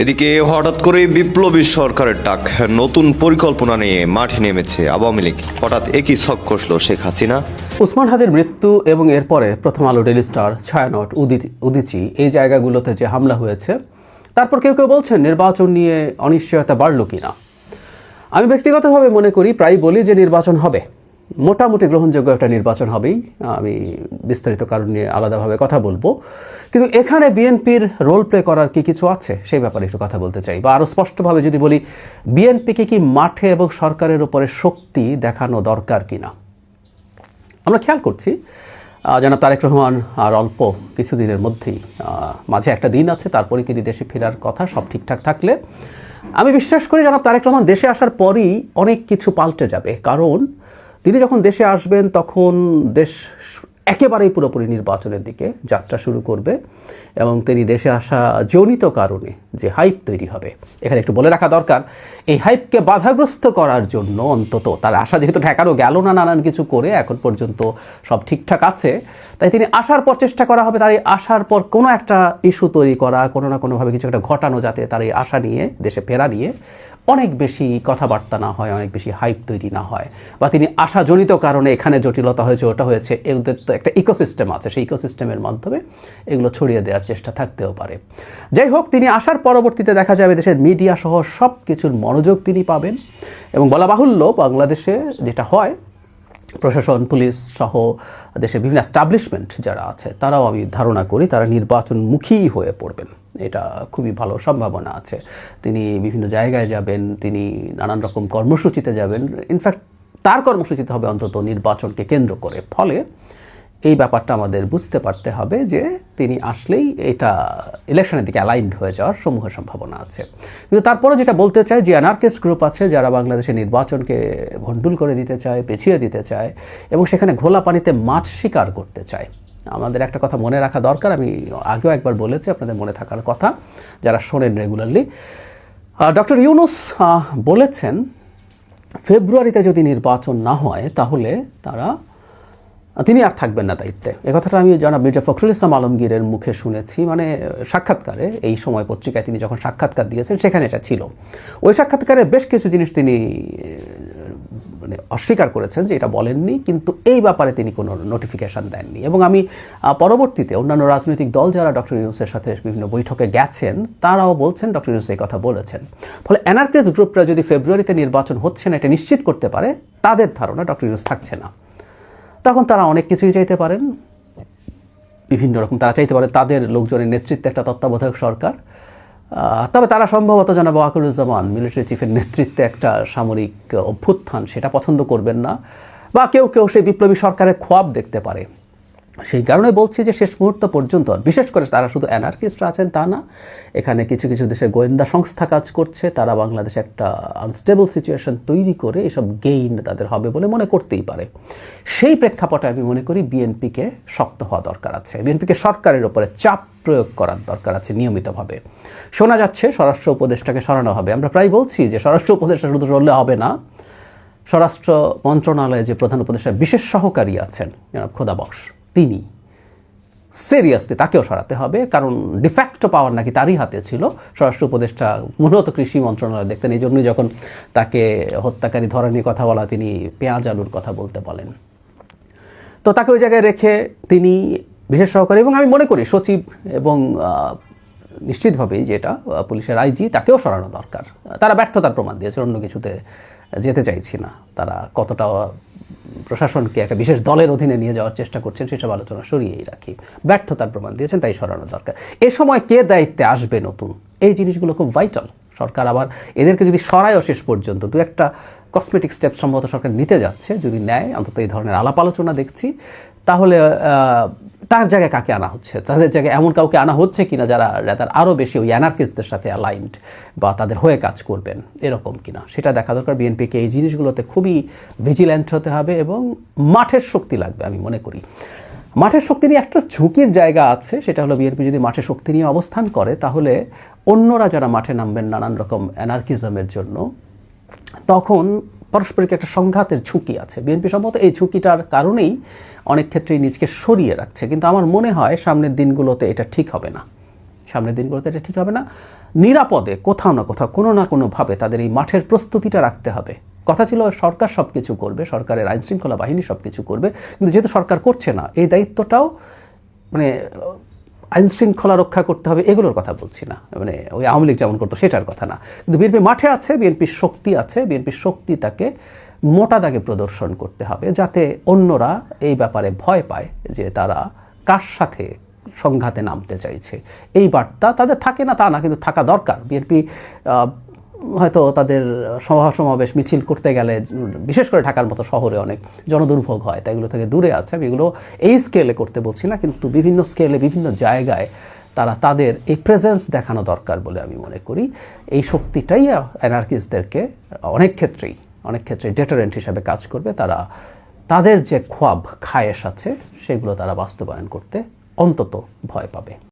এদিকে হঠাৎ করে বিপ্লবী সরকারের ডাক, নতুন পরিকল্পনা নিয়ে মাঠে নেমেছে আওয়ামী লীগ। হঠাৎ একই ছক কষল শেখ হাসিনা। উসমান হাদির মৃত্যু এবং এরপরে প্রথম আলো, ডেইলি স্টার, ছায়ানট, উদীচী এই জায়গাগুলোতে যে হামলা হয়েছে, তারপর কেউ কেউ বলছেন নির্বাচন নিয়ে অনিশ্চয়তা বাড়ল কিনা। আমি ব্যক্তিগতভাবে মনে করি, প্রায় বলি যে নির্বাচন হবে, মোটামুটি গ্রহণযোগ্য একটা নির্বাচন হবেই। আমি বিস্তারিত কারণ নিয়ে আলাদাভাবে কথা বলবো, কিন্তু এখানে বিএনপির রোল প্লে করার কি কিছু আছে সেই ব্যাপারে একটু কথা বলতে চাই। বা আরও স্পষ্টভাবে যদি বলি, বিএনপিকে কি মাঠে এবং সরকারের উপরে শক্তি দেখানো দরকার কিনা। আমরা খেয়াল করছি জনাব তারেক রহমান আর অল্প কিছুদিনের মধ্যেই, মাঝে একটা দিন আছে, তারপরে তিনি দেশে ফেরার কথা, সব ঠিকঠাক থাকলে আমি বিশ্বাস করি জনাব তারেক রহমান দেশে আসার পরই অনেক কিছু পাল্টে যাবে। কারণ তিনি যখন দেশে আসবেন তখন দেশ একেবারেই পুরোপুরি নির্বাচনের দিকে যাত্রা শুরু করবে এবং তিনি দেশে আসা জনিত কারণে যে হাইপ তৈরি হবে, এখানে একটু বলে রাখা দরকার, এই হাইপকে বাধাগ্রস্ত করার জন্য অন্তত তার আশা যেহেতু ঠেকানো গেল না নানান কিছু করে, এখন পর্যন্ত সব ঠিকঠাক আছে, তাই তিনি আসার পর চেষ্টা করা হবে তার এই আসার পর কোনো একটা ইস্যু তৈরি করা, কোনো না কোনোভাবে কিছু একটা ঘটানো, যাতে তার এই আশা নিয়ে, দেশে ফেরা নিয়ে অনেক বেশি কথাবার্তা না হয়, অনেক বেশি হাইপ তৈরি না হয়, বা তিনি আশাজনিত কারণে এখানে জটিলতা হয়েছে, ওটা হয়েছে, এদের তো একটা ইকোসিস্টেম আছে, সেই ইকোসিস্টেমের মাধ্যমে এগুলো ছড়িয়ে দেওয়ার চেষ্টা থাকতেও পারে। যাই হোক, তিনি আসার পরবর্তীতে দেখা যাবে দেশের মিডিয়া সহ সব কিছুর মনোযোগ তিনি পাবেন। এবং বলা বাহুল্য, বাংলাদেশে যেটা হয়, প্রশাসন, পুলিশ সহ দেশের বিভিন্ন এস্টাবলিশমেন্ট যারা আছে, তারাও আমি ধারণা করি তারা নির্বাচনমুখী হয়ে পড়বেন। এটা খুবই ভালো সম্ভাবনা আছে। তিনি বিভিন্ন জায়গায় যাবেন, তিনি নানান রকম কর্মসূচিতে যাবেন। ইনফ্যাক্ট তার কর্মসূচিতে হবে অন্তত নির্বাচনকে কেন্দ্র করে। ফলে এই ব্যাপারটা আমাদের বুঝতে পারতে হবে যে তিনি আসলেই এটা ইলেকশনের দিকে অ্যালাইন্ড হয়ে যাওয়ার সমূহ সম্ভাবনা আছে। কিন্তু তারপরে যেটা বলতে চাই, যে অ্যানার্কিস্ট গ্রুপ আছে যারা বাংলাদেশের নির্বাচনকে ভণ্ডুল করে দিতে চায়, পেছিয়ে দিতে চায় এবং সেখানে ঘোলা পানিতে মাছ শিকার করতে চায়, আমাদের একটা কথা মনে রাখা দরকার। আমি আগেও একবার বলেছি, আপনাদের মনে থাকার কথা যারা শোনেন রেগুলারলি। ডক্টর ইউনূস বলেছেন ফেব্রুয়ারিতে যদি নির্বাচন না হয় তাহলে তিনি আর থাকবেন না দায়িত্বে। এ কথাটা আমি জনাব মির্জা ফখরুল ইসলাম আলমগীরের মুখে শুনেছি, মানে সাক্ষাৎকারে, এই সময় পত্রিকায় তিনি যখন সাক্ষাৎকার দিয়েছেন সেখানে এটা ছিল। ওই সাক্ষাৎকারে বেশ কিছু জিনিস তিনি মানে অস্বীকার করেছেন যে এটা বলেননি, কিন্তু এই ব্যাপারে তিনি কোনো নোটিফিকেশান দেননি। এবং আমি পরবর্তীতে অন্যান্য রাজনৈতিক দল যারা ডক্টর ইউনূসের সাথে বিভিন্ন বৈঠকে গেছেন, তারাও বলছেন ডক্টর ইউনূস এই কথা বলেছেন। ফলে অ্যানার্কিস্ট গ্রুপরা যদি ফেব্রুয়ারিতে নির্বাচন হচ্ছে না এটা নিশ্চিত করতে পারে, তাদের ধারণা ডক্টর ইউনূস থাকছে না, তখন তারা অনেক কিছুই চাইতে পারেন। বিভিন্ন রকম তারা চাইতে পারে তাদের লোকজনের নেতৃত্বে একটা তত্ত্বাবধায়ক সরকার, তবে তারা সম্ভবত জনাব ওয়াকারুজ্জামান মিলিটারি চিফের নেতৃত্বে একটা সামরিক অভ্যুত্থান সেটা পছন্দ করবেন না, বা কেউ কেউ সেই বিপ্লবী সরকারের খোয়াব দেখতে পারে। সেই কারণে বলছি যে শেষ মুহূর্ত পর্যন্ত, বিশেষ করে তারা শুধু অ্যানার্কিস্টরা আছেন তা না, এখানে কিছু কিছু দেশের গোয়েন্দা সংস্থা কাজ করছে, তারা বাংলাদেশে একটা আনস্টেবল সিচুয়েশন তৈরি করে এসব গেইন তাদের হবে বলে মনে করতেই পারে। সেই প্রেক্ষাপটে আমি মনে করি বিএনপিকে শক্ত হওয়া দরকার আছে, বিএনপিকে সরকারের উপরে চাপ প্রয়োগ করার দরকার আছে নিয়মিতভাবে। শোনা যাচ্ছে স্বরাষ্ট্র উপদেষ্টাকে সরানো হবে। আমরা প্রায় বলছি যে স্বরাষ্ট্র উপদেষ্টা শুধু সরলে হবে না, স্বরাষ্ট্র মন্ত্রণালয়ে যে প্রধান উপদেষ্টা বিশেষ সহকারী আছেন জনাব খোদা বক্স, তিনি সিরিয়াসলি তাকেও সরাতে হবে। কারণ ডিফ্যাক্টো পাওয়ার নাকি তারই হাতে ছিল। স্বরাষ্ট্র উপদেষ্টা মূলত কৃষি মন্ত্রণালয় দেখতেন, এই জন্যই যখন তাকে হত্যাকারী ধরা নিয়ে কথা বলা, তিনি পেঁয়াজ আলুর কথা বলতে বলেন। তো তাকে ওই জায়গায় রেখে তিনি বিশেষ সহকারী, এবং আমি মনে করি সচিব এবং নিশ্চিতভাবেই যেটা পুলিশের আইজি, তাকেও সরানো দরকার। তারা ব্যর্থতার প্রমাণ দিয়েছে, অন্য কিছুতে যেতে চাইছি না। তারা কতটা প্রশাসনকে একটা বিশেষ দলের অধীনে নিয়ে যাওয়ার চেষ্টা করছেন সেসব আলোচনা সরিয়েই রাখি। ব্যর্থতার প্রমাণ দিয়েছেন, তাই সরানো দরকার। এ সময় কে দায়িত্বে আসবে নতুন, এই জিনিসগুলো খুব ভাইটাল। সরকার আবার এদেরকে যদি সরায়ও শেষ পর্যন্ত, দু একটা কসমেটিক স্টেপ সম্ভবত সরকার নিতে যাচ্ছে, যদি নেয়, অন্তত এই ধরনের আলাপ আলোচনা দেখছি, তাহলে তার জায়গায় কাকে আনা হচ্ছে, তাদের জায়গায় এমন কাউকে আনা হচ্ছে কিনা যারা তার আরও বেশি ওই অ্যানার্কিস্টদের সাথে অ্যালাইন্ড বা তাদের হয়ে কাজ করবেন, এরকম কিনা সেটা দেখা দরকার। বিএনপিকে এই জিনিসগুলোতে খুবই ভিজিল্যান্ট হতে হবে এবং মাঠের শক্তি লাগবে। আমি মনে করি মাঠের শক্তি নিয়ে একটা ঝুঁকির জায়গা আছে, সেটা হলো বিএনপি যদি মাঠের শক্তি নিয়ে অবস্থান করে, তাহলে অন্যরা যারা মাঠে নামবেন নানান রকম অ্যানার্কিজমের জন্য, তখন পারস্পরিক একটা সংঘাতের ঝুঁকি আছে। বিএনপি সম্ভবত এই ঝুঁকিটার কারণেই অনেক ক্ষেত্রেই নিজকে সরিয়ে রাখছে, কিন্তু আমার মনে হয় সামনের দিনগুলোতে এটা ঠিক হবে না। সামনের দিনগুলোতে এটা ঠিক হবে না। নিরাপদে কোথাও না কোথাও কোনো না কোনোভাবে তাদের এই মাঠের প্রস্তুতিটা রাখতে হবে। কথা ছিল সরকার সব কিছু করবে, সরকারের আইনশৃঙ্খলা বাহিনী সব কিছু করবে, কিন্তু যেহেতু সরকার করছে না, এই দায়িত্বটাও মানে আইনশৃঙ্খলা রক্ষা করতে হবে এগুলোর কথা বলছি না, মানে ওই আওয়ামী লীগ যেমন করতো সেটার কথা না। কিন্তু বিএনপি মাঠে আছে, বিএনপির শক্তি আছে, বিএনপির শক্তি তাকে মোটা দাগে প্রদর্শন করতে হবে, যাতে অন্যরা এই ব্যাপারে ভয় পায় যে তারা কার সাথে সংঘাতে নামতে চাইছে। এই বার্তা তাদের থাকে না তা না, কিন্তু থাকা দরকার। বিএনপি হয়তো তাদের সভা সমাবেশ মিছিল করতে গেলে, বিশেষ করে ঢাকার মতো শহরে অনেক জনদুর্ভোগ হয়, তাই এগুলো থেকে দূরে আছে। আমি এগুলো এই স্কেলে করতে বলছি না, কিন্তু বিভিন্ন স্কেলে বিভিন্ন জায়গায় তারা তাদের এই প্রেজেন্স দেখানো দরকার বলে আমি মনে করি। এই শক্তিটাই অ্যানার্কিস্টদেরকে অনেক ক্ষেত্রেই ডেটারেন্ট হিসাবে কাজ করবে। তারা তাদের যে খ্বাব খায়েশ আছে সেগুলো তারা বাস্তবায়ন করতে অন্তত ভয় পাবে।